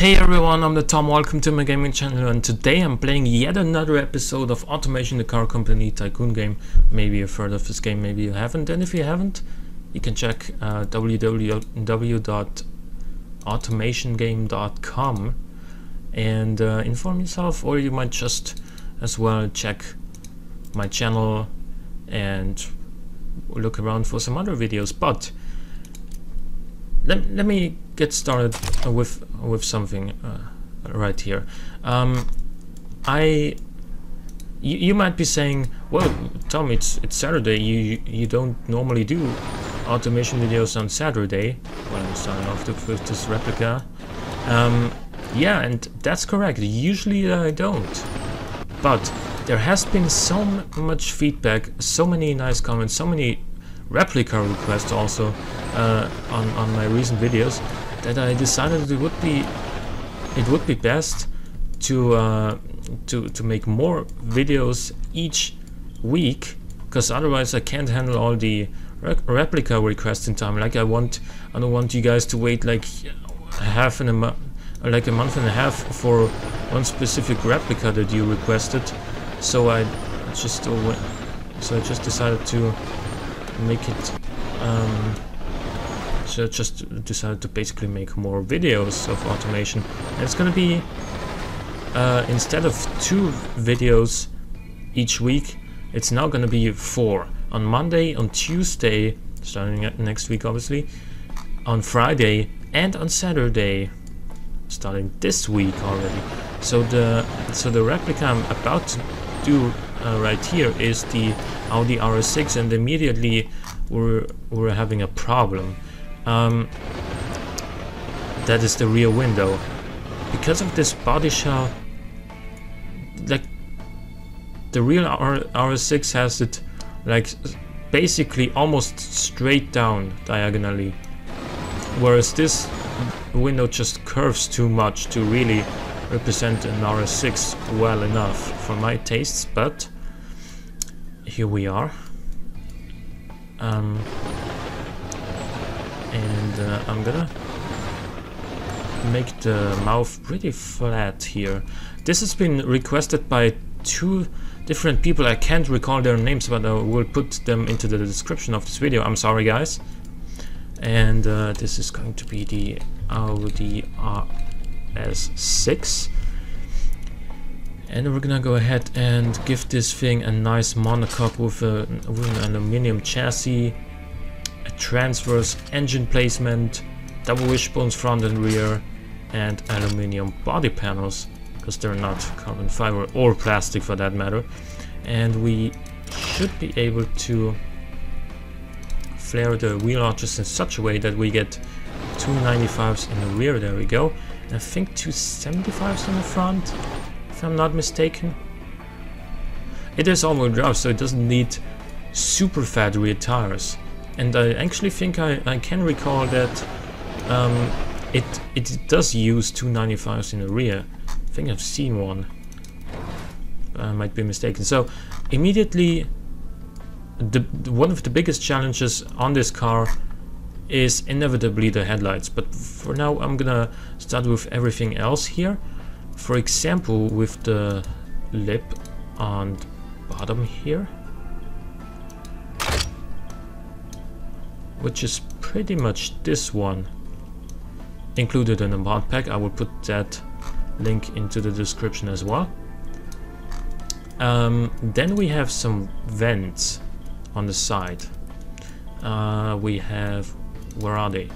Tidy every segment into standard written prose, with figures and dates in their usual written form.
Hey everyone, I'm the Tom, welcome to my gaming channel, and today I'm playing yet another episode of Automation the Car Company Tycoon game. Maybe you've heard of this game, maybe you haven't, and if you haven't, you can check www.automationgame.com and inform yourself, or you might just as well check my channel and look around for some other videos. But let me get started with something right here. You might be saying, well, Tom, it's Saturday. You don't normally do automation videos on Saturday. Well, I'm starting off with this replica. Yeah, and that's correct. Usually I don't. But there has been so much feedback, so many nice comments, so many replica requests also on my recent videos, that I decided it would be best to make more videos each week, because otherwise I can't handle all the replica requests in time. Like I don't want you guys to wait like a month and a half for one specific replica that you requested. So I just decided to make it so I just decided to basically make more videos of automation, and it's gonna be instead of 2 videos each week, it's now gonna be 4 on Monday, on Tuesday, starting next week obviously, on Friday, and on Saturday, starting this week already. So the replica I'm about to do right here is the Audi RS6, and immediately we're having a problem. That is the rear window. Because of this body shell, like the real RS6 has it like basically almost straight down diagonally, whereas this window just curves too much to really represent an RS6 well enough for my tastes. But here we are. I'm gonna make the mouth pretty flat here. This has been requested by 2 different people. I can't recall their names, but I will put them into the description of this video. I'm sorry guys. And this is going to be the Audi RS6. And we're gonna go ahead and give this thing a nice monocoque with an aluminum chassis, a transverse engine placement, double wishbones front and rear, and aluminum body panels, because they're not carbon fiber or plastic for that matter. And we should be able to flare the wheel arches in such a way that we get 295s in the rear. There we go. And I think 275s in the front, if I'm not mistaken. It is all-wheel drive, so it doesn't need super fat rear tires. And I actually think I can recall that it does use 295s in the rear. I think I've seen one. I might be mistaken. So immediately, one of the biggest challenges on this car is inevitably the headlights. But for now, I'm gonna start with everything else here. For example, with the lip on the bottom here, which is pretty much this one, included in the mod pack. I will put that link into the description as well. Then we have some vents on the side. We have, where are they?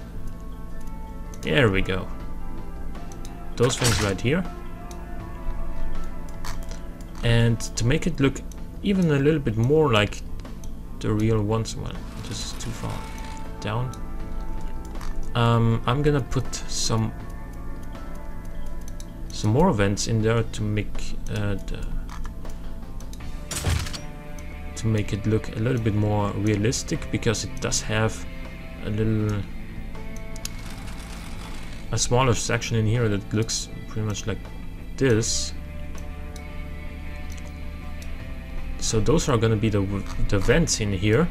There we go. Those things right here. And to make it look even a little bit more like the real ones, well, this is too far down. I'm gonna put some more vents in there to make it look a little bit more realistic, because it does have a smaller section in here that looks pretty much like this. So those are gonna be the vents in here.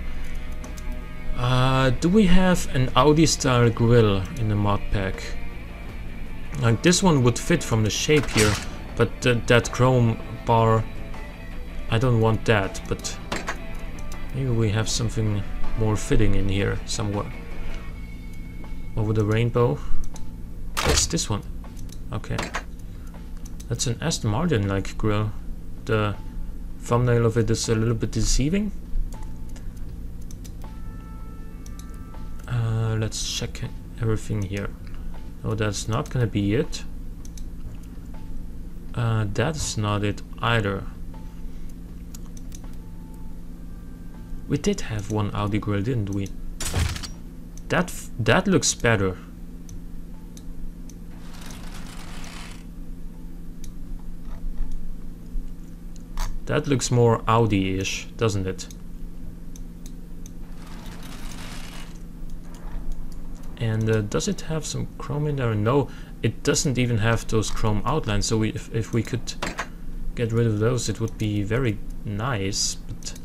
Do we have an Audi style grille in the mod pack? Like this one would fit from the shape here, but that chrome bar, I don't want that, but maybe we have something more fitting in here somewhere. Over the rainbow. It's this one. Okay. That's an Aston Martin like grille. The thumbnail of it is a little bit deceiving. Let's check everything here. Oh, that's not gonna be it. That's not it either. We did have one Audi grille, didn't we? That looks better. That looks more Audi-ish, doesn't it? And does it have some chrome in there? No, it doesn't even have those chrome outlines. So if we could get rid of those, it would be very nice. But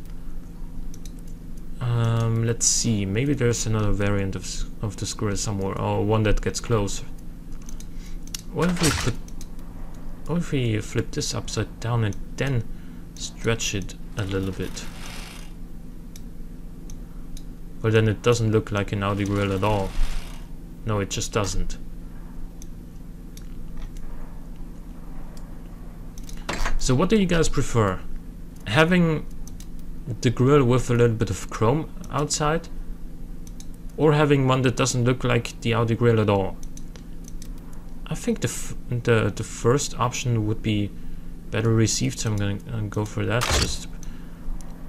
let's see. Maybe there's another variant of the grille somewhere, or one that gets closer. What if we flip this upside down and then stretch it a little bit? Well, then it doesn't look like an Audi grille at all. No, it just doesn't. So what do you guys prefer? Having the grille with a little bit of chrome outside, or having one that doesn't look like the Audi grille at all? I think the first option would be better received, so I'm gonna go for that.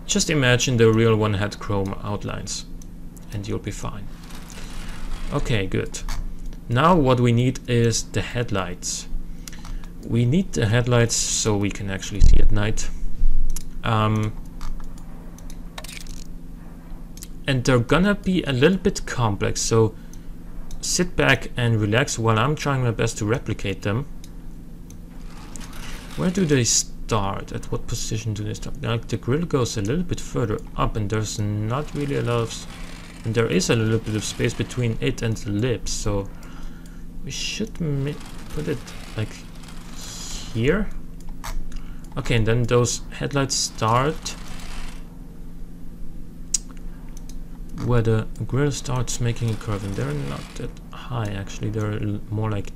Just imagine the real one had chrome outlines and you'll be fine. Okay, good. Now what we need is the headlights. We need the headlights so we can actually see at night. And they're gonna be a little bit complex, so sit back and relax while I'm trying my best to replicate them. Where do they start? At what position do they start? Like the grille goes a little bit further up, and there's not really a lot of... And there is a little bit of space between it and the lips, so we should put it like here. Okay, and then those headlights start where the grille starts making a curve, and they're not that high actually, they're more like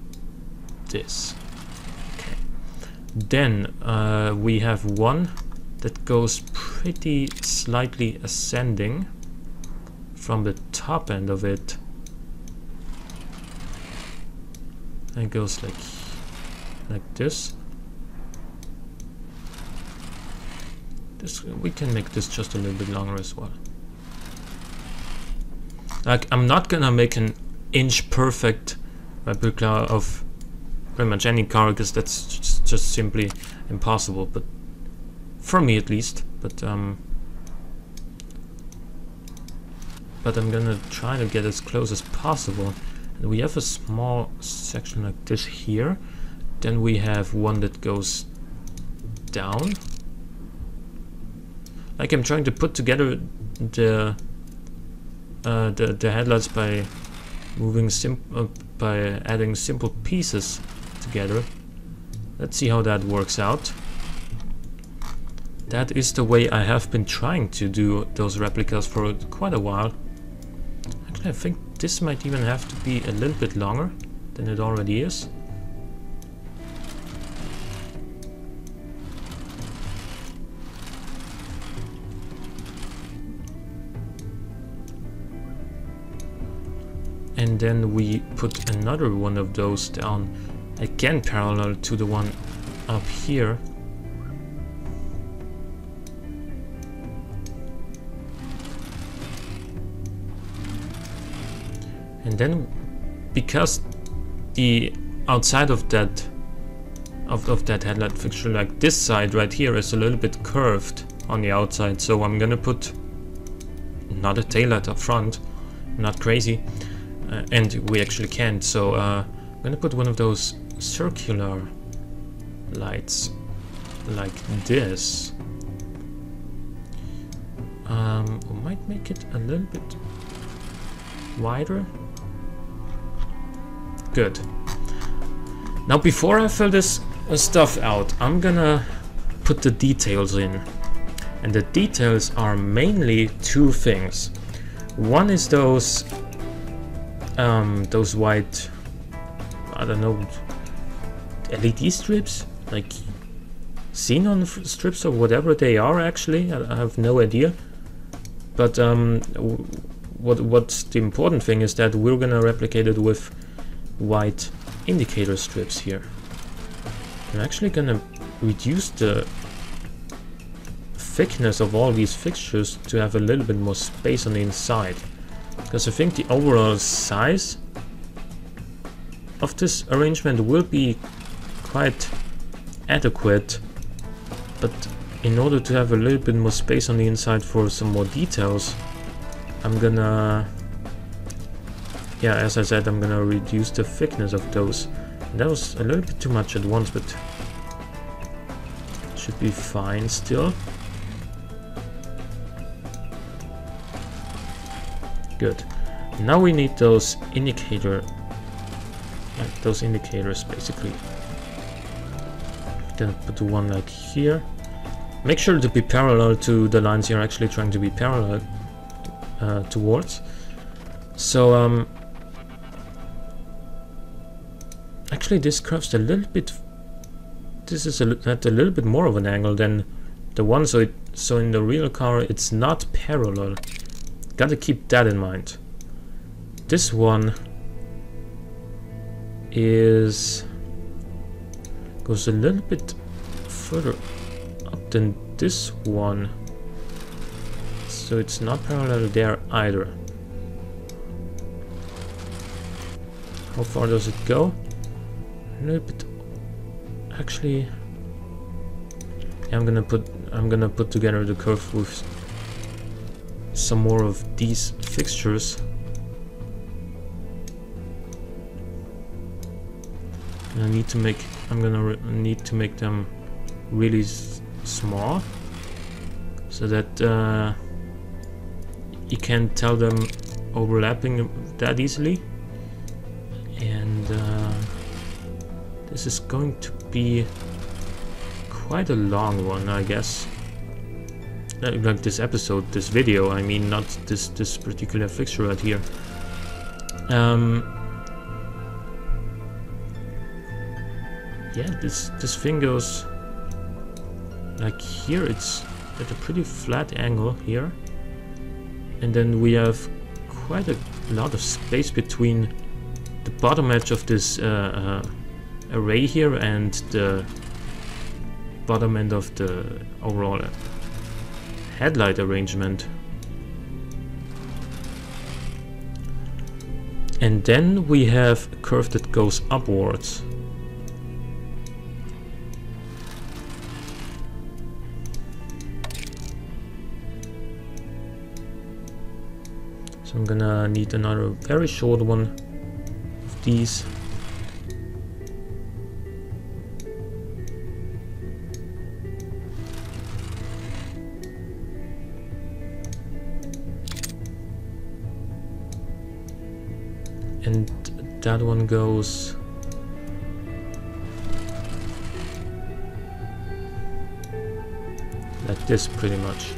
this. Okay, then we have one that goes pretty slightly ascending from the top end of it, and it goes like this. We can make this just a little bit longer as well. Like, I'm not gonna make an inch perfect replica of pretty much any car, because that's just simply impossible, but for me at least. But I'm gonna try to get as close as possible. And we have a small section like this here. Then we have one that goes down. Like, I'm trying to put together the headlights by by adding simple pieces together. Let's see how that works out. That is the way I have been trying to do those replicas for quite a while. Actually, I think this might even have to be a little bit longer than it already is. And then we put another one of those down, again parallel to the one up here. And then, because the outside of that headlight fixture, like this side right here, is a little bit curved on the outside, so I'm gonna put not a taillight up front, not crazy. And we actually can't, so I'm gonna put one of those circular lights like this. We might make it a little bit wider. Good. Now before I fill this stuff out, I'm gonna put the details in. And the details are mainly two things. One is those white, I don't know, LED strips, like xenon strips or whatever they are. Actually, I have no idea. But what's the important thing is that we're gonna replicate it with white indicator strips here. I'm actually gonna reduce the thickness of all these fixtures to have a little bit more space on the inside, because I think the overall size of this arrangement will be quite adequate, but in order to have a little bit more space on the inside for some more details, I'm gonna, yeah, as I said, I'm gonna reduce the thickness of those. And that was a little bit too much at once, but should be fine still. Good. Now we need those indicators basically. Then put the one like here. Make sure to be parallel to the lines you're actually trying to be parallel towards. So actually this curves a little bit. This is at a little bit more of an angle than the one, so in the real car it's not parallel. Gotta keep that in mind. This one goes a little bit further up than this one, so it's not parallel there either. How far does it go? A little bit. Actually, yeah, I'm gonna put together the curve with some more of these fixtures. And I'm gonna need to make them really small, so that you can't tell them overlapping that easily. And this is going to be quite a long one, I guess. Like this episode, this video, I mean, not this particular fixture right here. Yeah, this thing goes like here. It's at a pretty flat angle here, and then we have quite a lot of space between the bottom edge of this array here and the bottom end of the overall headlight arrangement. And then we have a curve that goes upwards. So I'm gonna need another very short one of these. And that one goes like this pretty much.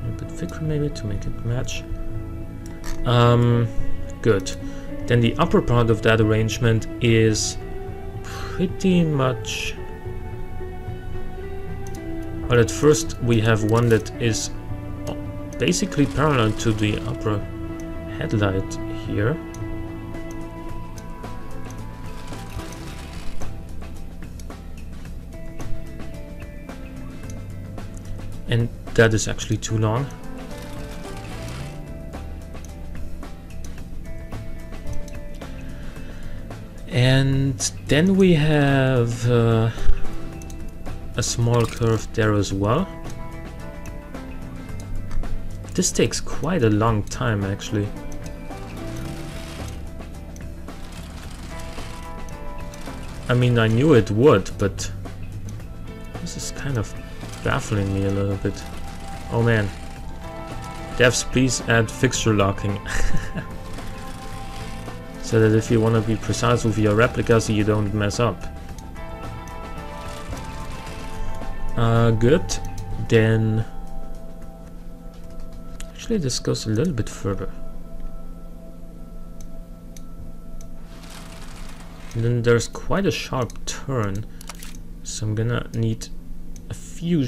A bit thicker maybe to make it match. Good. Then the upper part of that arrangement is pretty much, well, at first we have one that is basically parallel to the upper headlight here. And that is actually too long. And then we have a small curve there as well. This takes quite a long time actually. I mean, I knew it would, but this is kind of baffling me a little bit. Oh man. Devs, please add fixture locking. So that if you want to be precise with your replicas, you don't mess up. Good. Then... Actually, this goes a little bit further. And then there's quite a sharp turn. So I'm gonna need a few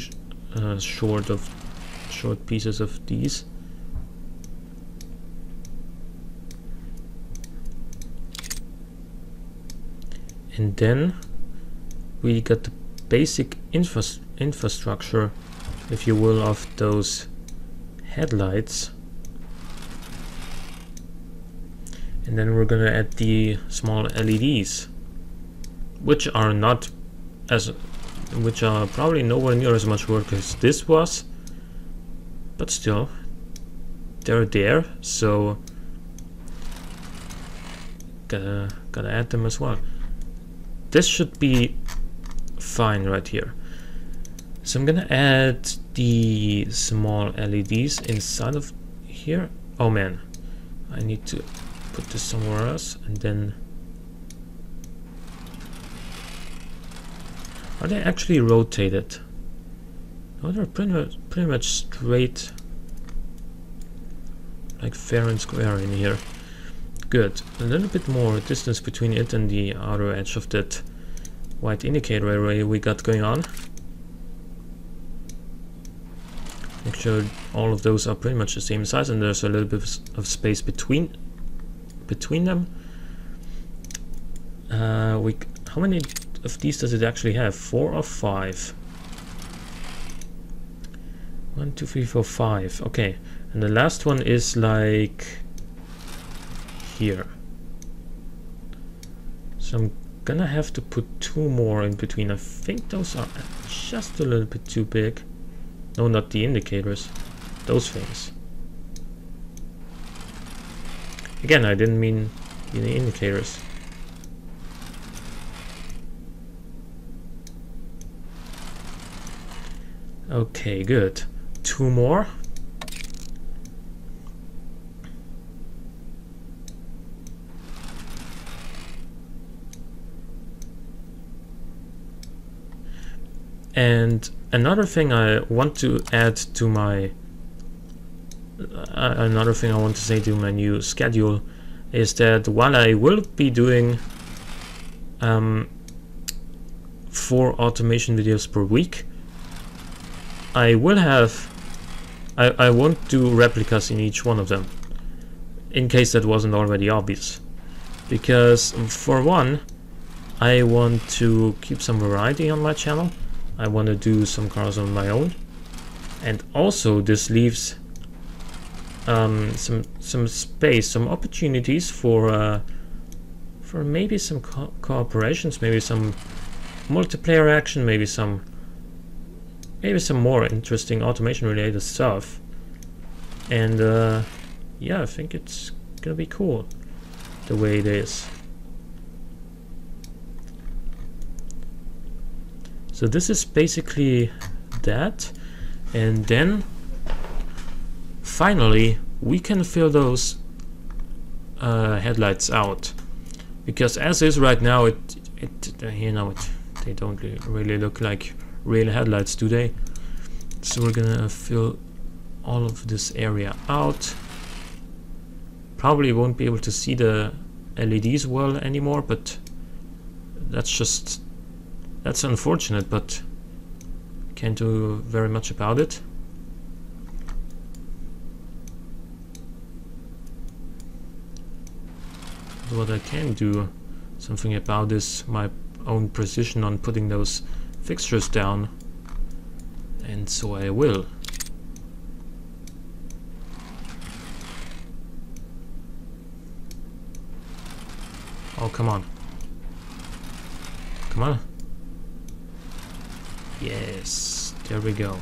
short pieces of these. And then we got the basic infrastructure, if you will, of those headlights. And then we're gonna add the small LEDs, which are probably nowhere near as much work as this was, but still, they're there, so gotta add them as well. This should be fine right here. So I'm gonna add the small LEDs inside of here. Oh man, I need to put this somewhere else. And then, are they actually rotated? No, they're pretty much straight, like fair and square in here. Good. A little bit more distance between it and the outer edge of that white indicator array we got going on. Make sure all of those are pretty much the same size, and there's a little bit of space between them. How many of these does it actually have? 4 or 5? 1, 2, 3, 4, 5. Okay, and the last one is like here. So I'm gonna have to put 2 more in between. I think those are just a little bit too big. No, not the indicators, those things. Again, I didn't mean the indicators. Okay, good. 2 more. And another thing I want to add to my say to my new schedule is that while I will be doing 4 automation videos per week, I won't do replicas in each one of them, in case that wasn't already obvious. Because for one, I want to keep some variety on my channel. I want to do some cars on my own, and also this leaves some space, some opportunities for maybe some cooperations, maybe some multiplayer action, maybe some more interesting automation related stuff. And yeah, I think it's gonna be cool the way it is. So this is basically that, and then finally we can fill those headlights out, because as is right now, they don't really look like real headlights, do they? So we're gonna fill all of this area out. Probably won't be able to see the LEDs well anymore, but that's unfortunate, but can't do very much about it. But what I can do something about is my own precision on putting those fixtures down, and so I will. Oh, come on. Come on. Yes, there we go.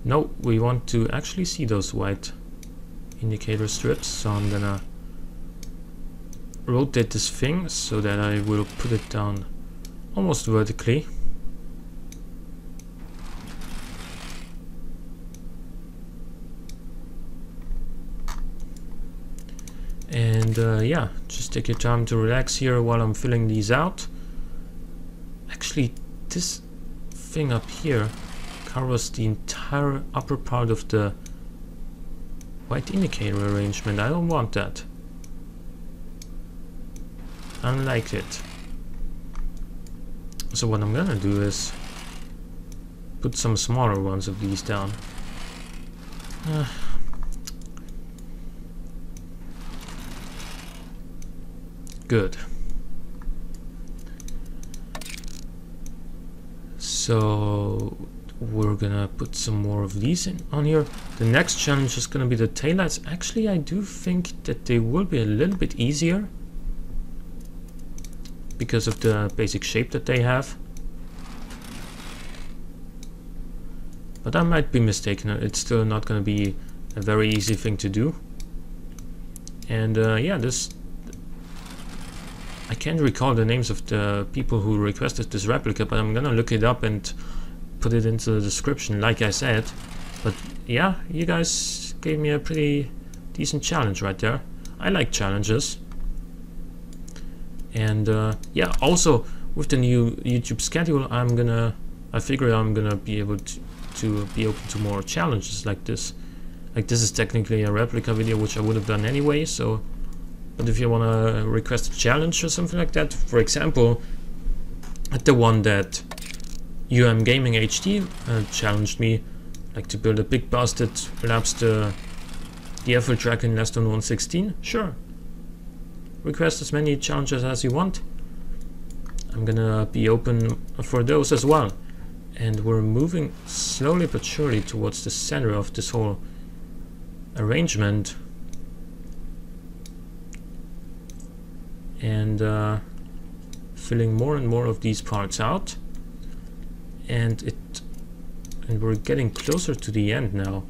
No, we want to actually see those white indicator strips, so I'm gonna rotate this thing so that I will put it down almost vertically. And yeah, just take your time to relax here while I'm filling these out. Actually, this thing up here covers the entire upper part of the white indicator arrangement. I don't want that. I don't like it. So what I'm gonna do is put some smaller ones of these down. Good. So we're gonna put some more of these in on here. The next challenge is gonna be the taillights. Actually, I do think that they will be a little bit easier because of the basic shape that they have. But I might be mistaken. It's still not gonna be a very easy thing to do. And yeah, this, I can't recall the names of the people who requested this replica, but I'm gonna look it up and put it into the description like I said. But yeah, you guys gave me a pretty decent challenge right there. I like challenges. And yeah, also with the new YouTube schedule, I figure I'm gonna be able to be open to more challenges like this. Like this is technically a replica video, which I would have done anyway, so. But if you want to request a challenge or something like that, for example, at the one that Gaming HD challenged me, like to build a big bus that laps the FL track in less than 1/16, sure. Request as many challenges as you want. I'm gonna be open for those as well. And we're moving slowly but surely towards the center of this whole arrangement. And filling more and more of these parts out, and we're getting closer to the end now.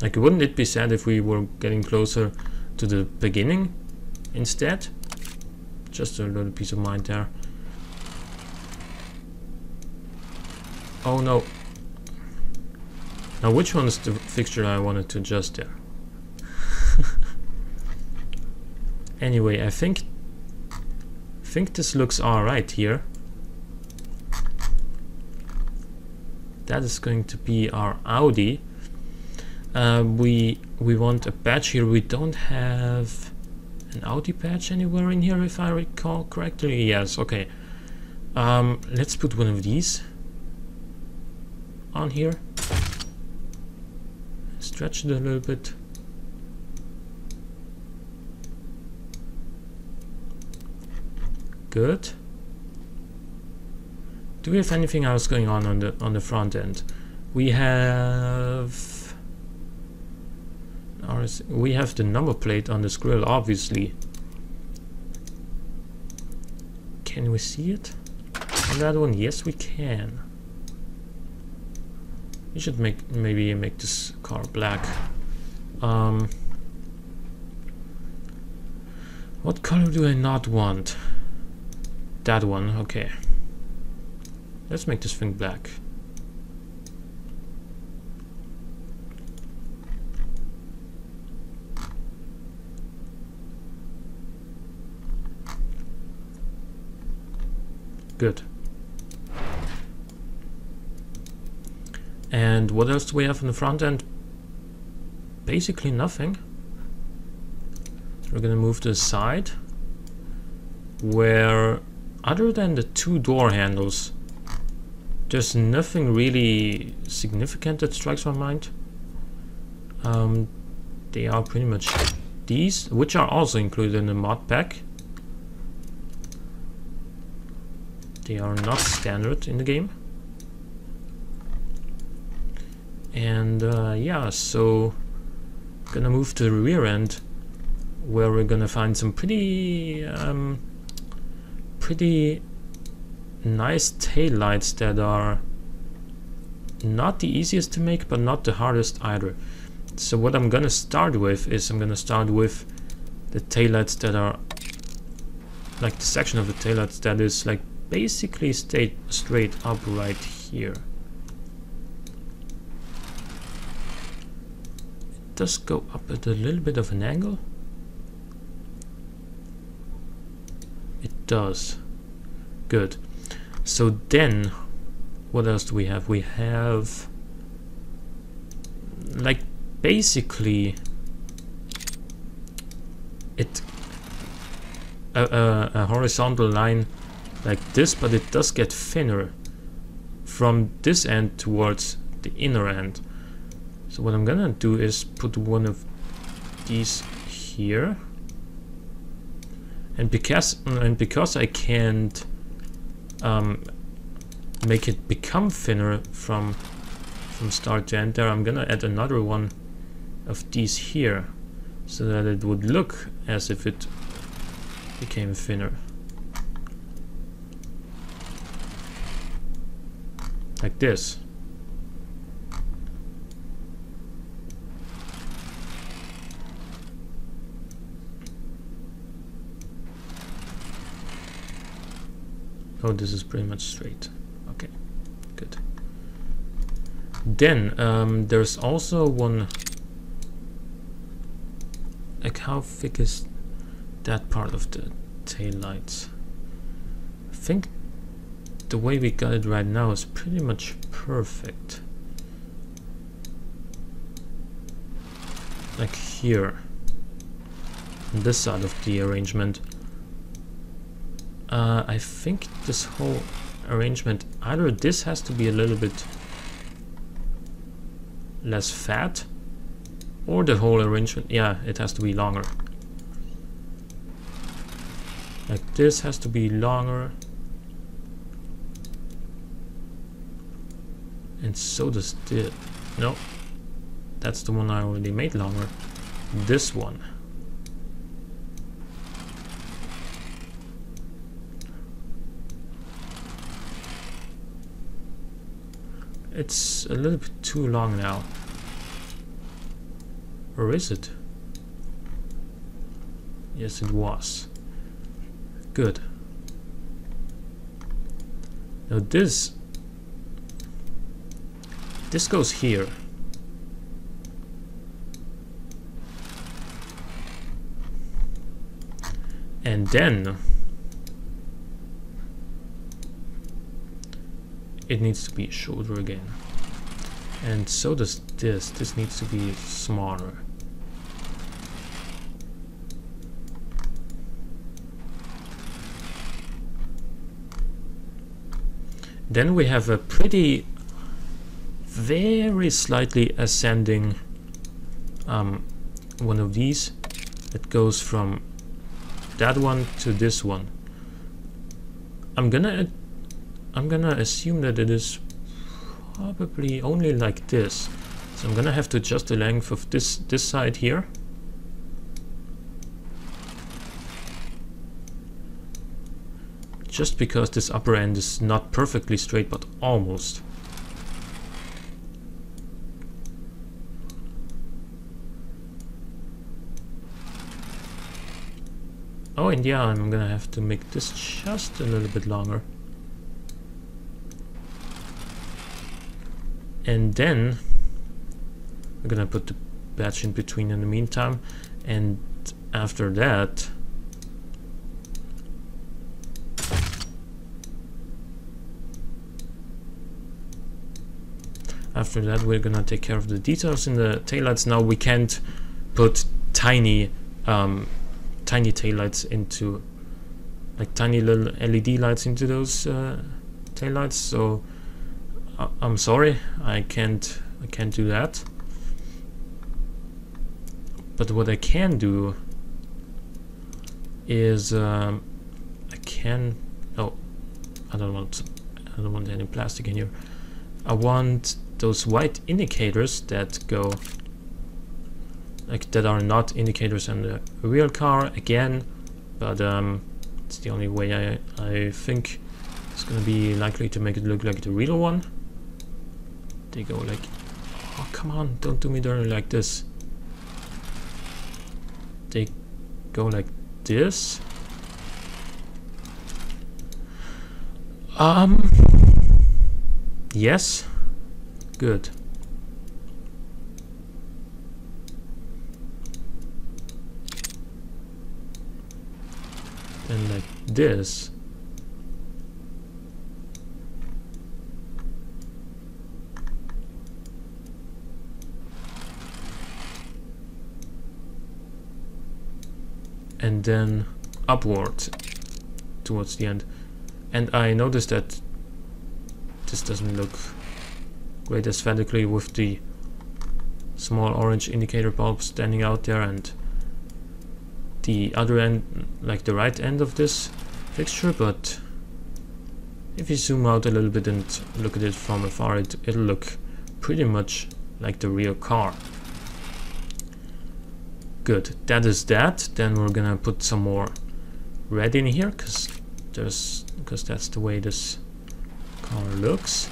Like, wouldn't it be sad if we were getting closer to the beginning instead? Just a little piece of mind there. Oh no. Now which one is the fixture I wanted to adjust there? Anyway, I think this looks alright here. That is going to be our Audi. We want a badge here. We don't have an Audi badge anywhere in here if I recall correctly. Yes, okay. Let's put one of these on here, stretch it a little bit. Good. Do we have anything else going on the front end? We have the number plate on this grill, obviously. Can we see it on that one? Yes, we can. We should maybe make this car black. What color do I not want? That one, okay. Let's make this thing black. Good. And what else do we have on the front end? Basically nothing. We're gonna move to the side, where other than the two door handles, there's nothing really significant that strikes my mind. They are pretty much these, which are also included in the mod pack. They are not standard in the game. And yeah, so gonna move to the rear end, where we're gonna find some pretty nice taillights that are not the easiest to make, but not the hardest either. So what I'm gonna start with is I'm gonna start with the taillights that are like the section of the taillights that is like basically straight up right here. It does go up at a little bit of an angle. It does. Good. So then, what else do we have? We have like basically it a horizontal line like this, but it does get thinner from this end towards the inner end. So what I'm gonna do is put one of these here, and because I can't make it become thinner from start to end there, I'm gonna add another one of these here so that it would look as if it became thinner, like this. Oh, this is pretty much straight. Okay, good. Then there's also one, like how thick is that part of the tail lights? I think the way we got it right now is pretty much perfect. Like here, on this side of the arrangement. I think this whole arrangement, either this has to be a little bit less fat, or the whole arrangement, yeah, it has to be longer. Like this has to be longer, and so does this. No, that's the one I already made longer. This one. It's a little bit too long now. Or is it? Yes, it was. Good. Now this goes here. And then it needs to be shorter again. And so does this. This needs to be smaller. Then we have a pretty, very slightly ascending one of these that goes from that one to this one. I'm gonna assume that it is probably only like this. So I'm gonna have to adjust the length of this side here. Just because this upper end is not perfectly straight, but almost. Oh, and yeah, I'm gonna have to make this just a little bit longer. And then I'm gonna put the batch in between in the meantime, and after that we're gonna take care of the details in the taillights. Now we can't put tiny taillights into, like tiny little LED lights into those taillights, so I'm sorry, I can't do that. But what I can do is I don't want any plastic in here. I want those white indicators that go, like, that are not indicators on the real car again, but it's the only way I think it's gonna be likely to make it look like the real one. They go like, oh come on, don't do me dirty like this. They go like this. Yes, good. And like this. And then upward towards the end. And I noticed that this doesn't look great aesthetically with the small orange indicator bulb standing out there, and the other end, like the right end of this fixture. But if you zoom out a little bit and look at it from afar, it'll look pretty much like the real car. Good, that is that. Then we're gonna put some more red in here, because that's the way this car looks.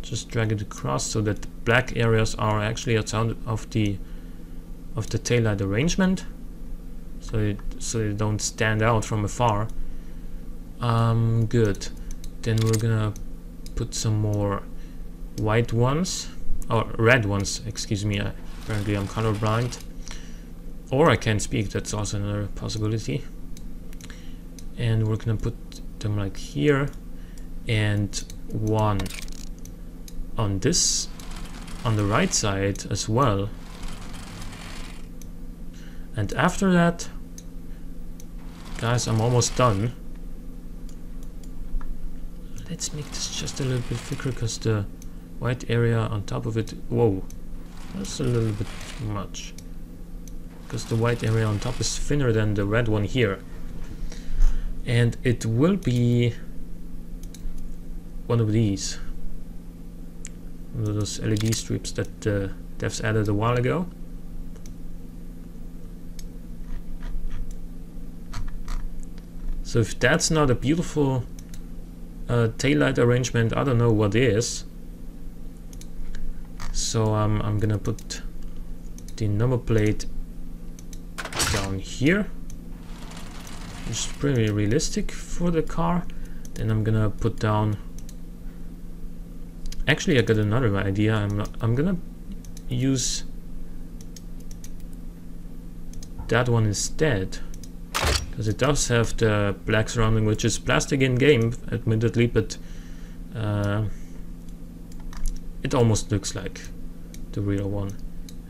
Just drag it across so that the black areas are actually outside of the taillight arrangement, so they don't stand out from afar. Good. Then we're gonna put some more white ones, or red ones, excuse me. Apparently I'm colorblind, or I can't speak. That's also another possibility. And we're gonna put them like here, and one on this, on the right side as well. And after that, guys, I'm almost done. Let's make this just a little bit thicker, because the white area on top of it, whoa, that's a little bit much, because the white area on top is thinner than the red one here. And it will be one of these, one of those LED strips that devs added a while ago. So if that's not a beautiful taillight arrangement, I don't know what is. So I'm gonna put the number plate down here, which is pretty realistic for the car. Then I'm gonna put down, actually I got another idea. I'm gonna use that one instead, because it does have the black surrounding, which is plastic in game admittedly, but it almost looks like the real one.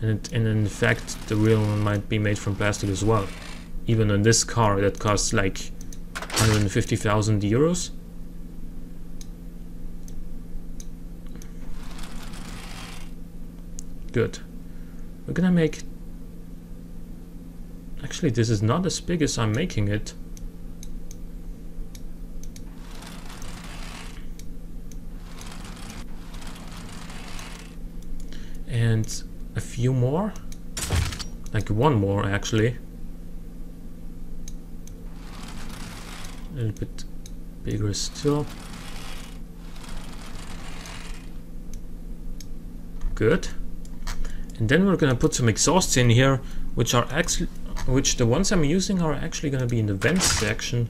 And in fact the real one might be made from plastic as well, even on this car that costs like 150,000 euros. Good. We're gonna make, actually this is not as big as I'm making it. And a few more, like one more actually, a little bit bigger still. Good. And then we're gonna put some exhausts in here, which the ones I'm using are actually gonna be in the vents section,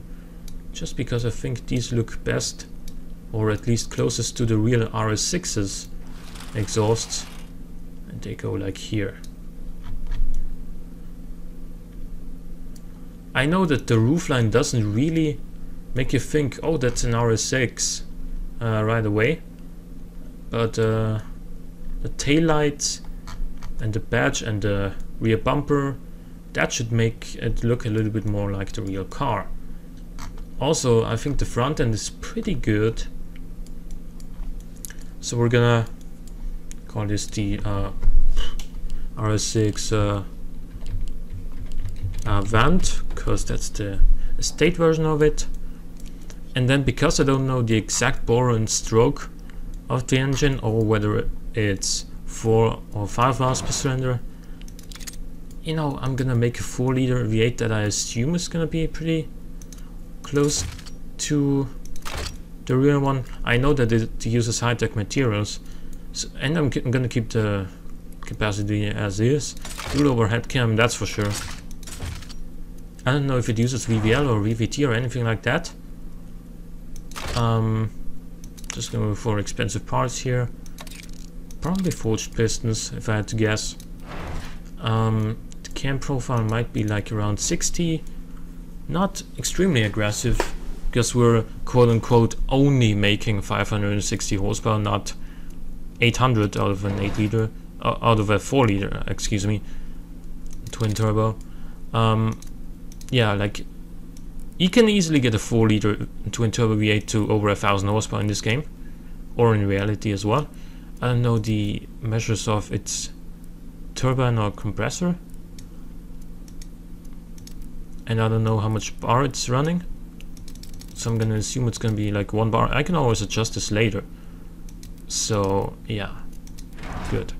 just because I think these look best, or at least closest to the real RS6's exhausts. And they go like here. I know that the roofline doesn't really make you think, oh, that's an RS6 right away, but the taillights and the badge and the rear bumper, that should make it look a little bit more like the real car. Also, I think the front end is pretty good, so we're gonna call this the RS6 Avant, because that's the estate version of it. And then, because I don't know the exact bore and stroke of the engine, or whether it's 4 or 5 bars per cylinder. You know, I'm gonna make a 4-liter V8 that I assume is gonna be pretty close to the real one. I know that it uses high-tech materials, so, and I'm gonna keep the capacity as is. Dual overhead cam, that's for sure. I don't know if it uses VVL or VVT or anything like that. Just going for expensive parts here. Probably forged pistons, if I had to guess. The cam profile might be like around 60. Not extremely aggressive, because we're quote-unquote only making 560 horsepower, not 800 out of an 8-liter, out of a 4-liter, excuse me, twin turbo. Yeah, like you can easily get a 4-liter twin turbo V8 to over 1,000 horsepower in this game, or in reality as well. I don't know the measures of its turbine or compressor, and I don't know how much bar it's running, so I'm gonna assume it's gonna be like 1 bar. I can always adjust this later. So yeah, good.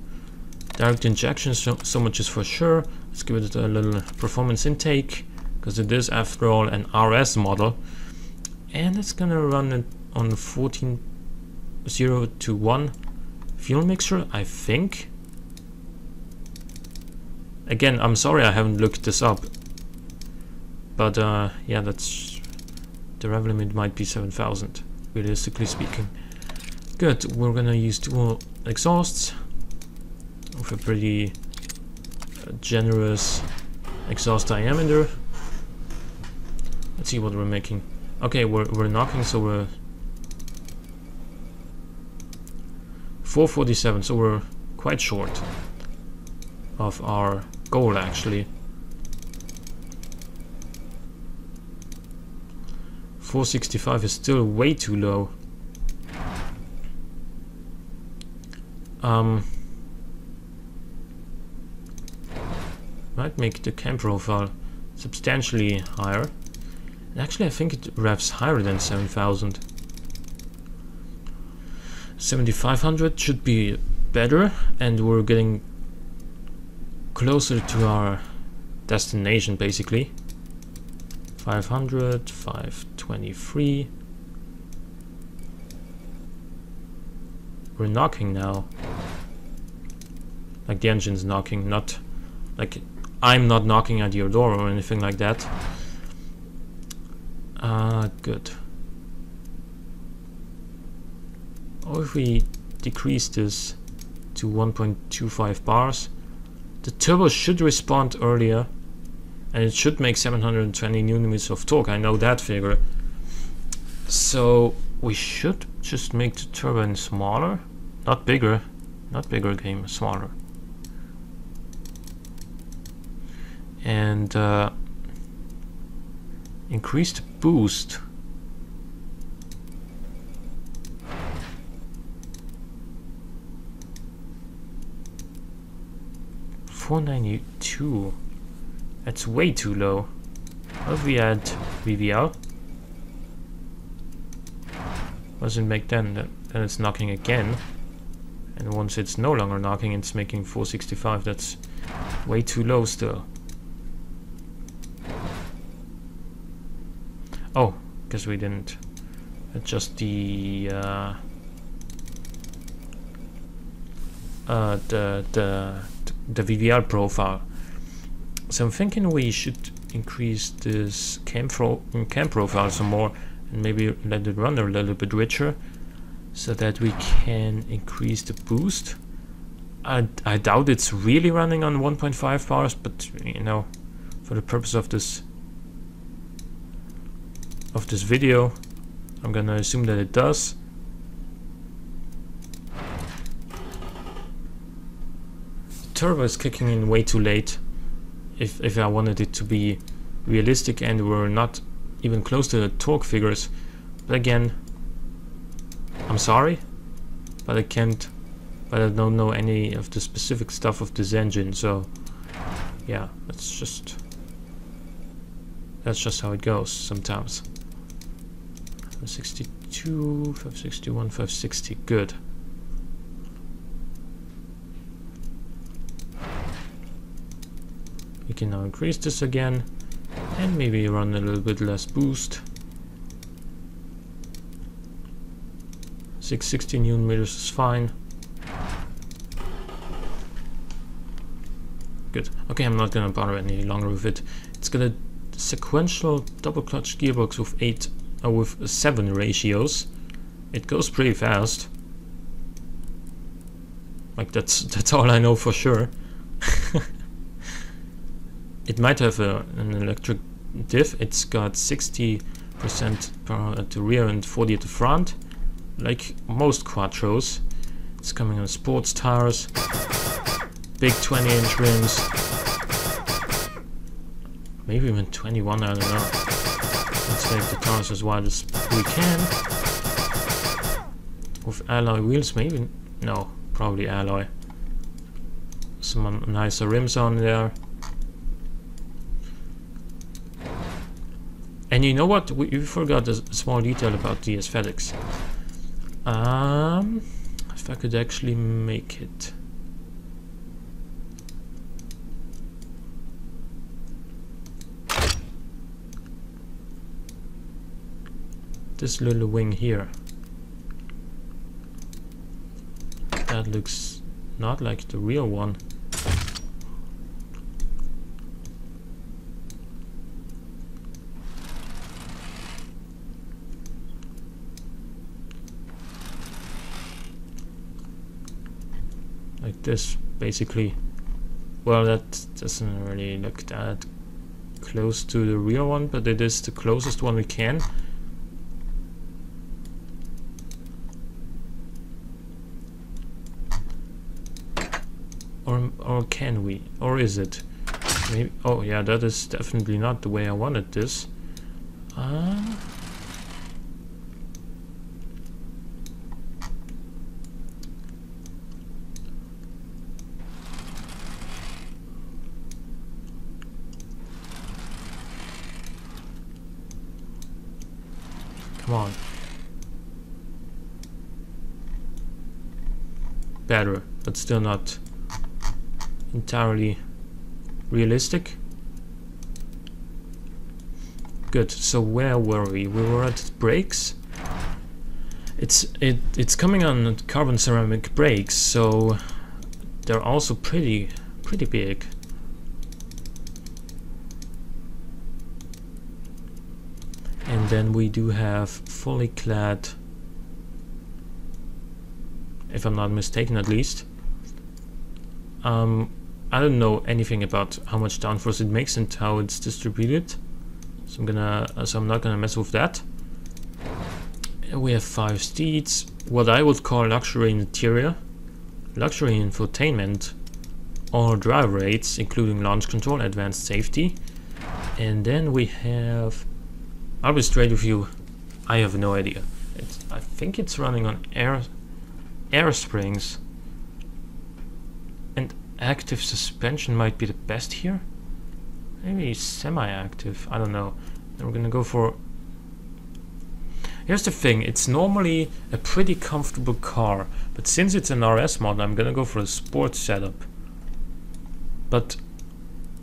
Direct injection, so much is for sure. Let's give it a little performance intake, because it is after all an RS model, and it's gonna run it on 14.0 to 1 fuel mixture, I think. Again, I'm sorry I haven't looked this up, but yeah, that's the rev limit might be 7,000 realistically speaking. Good, we're gonna use dual exhausts with a pretty generous exhaust diameter. Let's see what we're making. Okay, we're knocking, so we're 447, so we're quite short of our goal actually. 465 is still way too low. Might make the cam profile substantially higher. And actually I think it revs higher than 7,000. 7,500 should be better, and we're getting closer to our destination basically. 500, 523. We're knocking now. Like the engine's knocking, not like I'm not knocking at your door or anything like that. Good. Or if we decrease this to 1.25 bars, the turbo should respond earlier, and it should make 720 newton-meters of torque. I know that figure. So we should just make the turbine smaller, not bigger, game, smaller. And increase the boost. $492. That's way too low. What if we add VVL? What does it make then? Then it's knocking again. And once it's no longer knocking, it's making 465. That's way too low still. Oh, because we didn't adjust the VVL profile. So I'm thinking we should increase this cam profile some more, and maybe let it run a little bit richer, so that we can increase the boost. I doubt it's really running on 1.5 bars, but you know, for the purpose of this video, I'm gonna assume that it does. Turbo is kicking in way too late if I wanted it to be realistic, and we're not even close to the torque figures. But again, I'm sorry, but I can't, but I don't know any of the specific stuff of this engine, so yeah, that's just how it goes sometimes. 562, 561, 560, good. We can now increase this again and maybe run a little bit less boost. 660 Newton meters is fine. Good. Okay, I'm not gonna bother any longer with it. It's got a sequential double clutch gearbox with 7 ratios. It goes pretty fast. Like that's all I know for sure. It might have an electric diff. It's got 60% power at the rear and 40 at the front, like most Quattros. It's coming on sports tires, big 20-inch rims, maybe even 21, I don't know. Let's make the tires as wide as we can. With alloy wheels, maybe? No, probably alloy. Some nicer rims on there. And you know what? We forgot a small detail about the aesthetics. If I could actually make it. This little wing here. That looks not like the real one. Like this, basically. Well, that doesn't really look that close to the real one, but it is the closest one we can. Or can we? Or is it? Maybe. Oh yeah, that is definitely not the way I wanted this. Come on. Better, but still not entirely realistic. Good. So where were we? We were at brakes. It's coming on carbon ceramic brakes, so they're also pretty big. And then we do have fully clad, if I'm not mistaken at least. I don't know anything about how much downforce it makes and how it's distributed, so I'm not gonna mess with that. We have 5 seats, what I would call luxury interior, luxury infotainment, all driver aids including launch control, advanced safety, and then we have, I'll be straight with you, I have no idea. I think it's running on air springs, and active suspension might be the best here. Maybe semi-active, I don't know. Then we're gonna go for... Here's the thing, it's normally a pretty comfortable car, but since it's an RS mod, I'm gonna go for a sports setup. But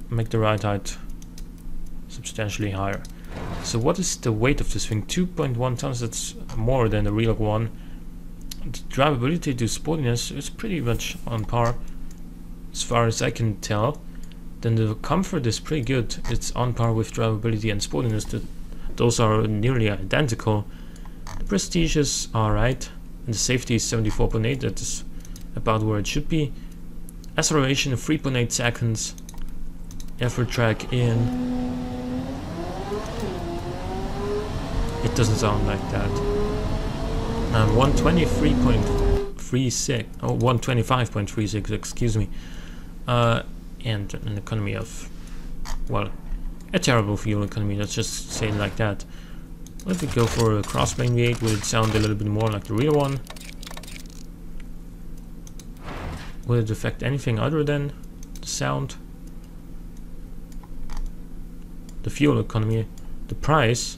make the ride height substantially higher. So what is the weight of this thing? 2.1 tons, that's more than the real one. The drivability to sportiness is pretty much on par, as far as I can tell. Then the comfort is pretty good. It's on par with drivability and sportiness. Those are nearly identical. The prestige is alright, and the safety is 74.8. That is about where it should be. Acceleration of 3.8 seconds. Effort track in. It doesn't sound like that. 123.36. Oh, 125.36. Excuse me. And an economy of, well, a terrible fuel economy, let's just say it like that. Let me go for a crossplane V8, will it sound a little bit more like the real one? Will it affect anything other than the sound? The fuel economy, the price,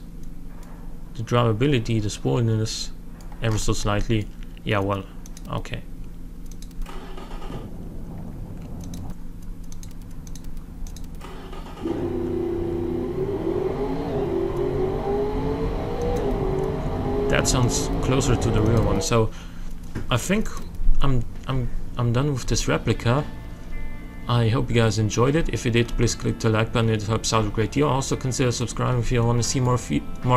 the drivability, the sportiness, ever so slightly. Yeah, well, okay. that sounds closer to the real one. So I think I'm done with this replica. I hope you guys enjoyed it. If you did, please click the like button, it helps out a great deal. Also consider subscribing if you want to see more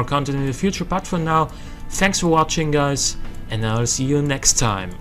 content in the future. But for now, thanks for watching guys, and I'll see you next time.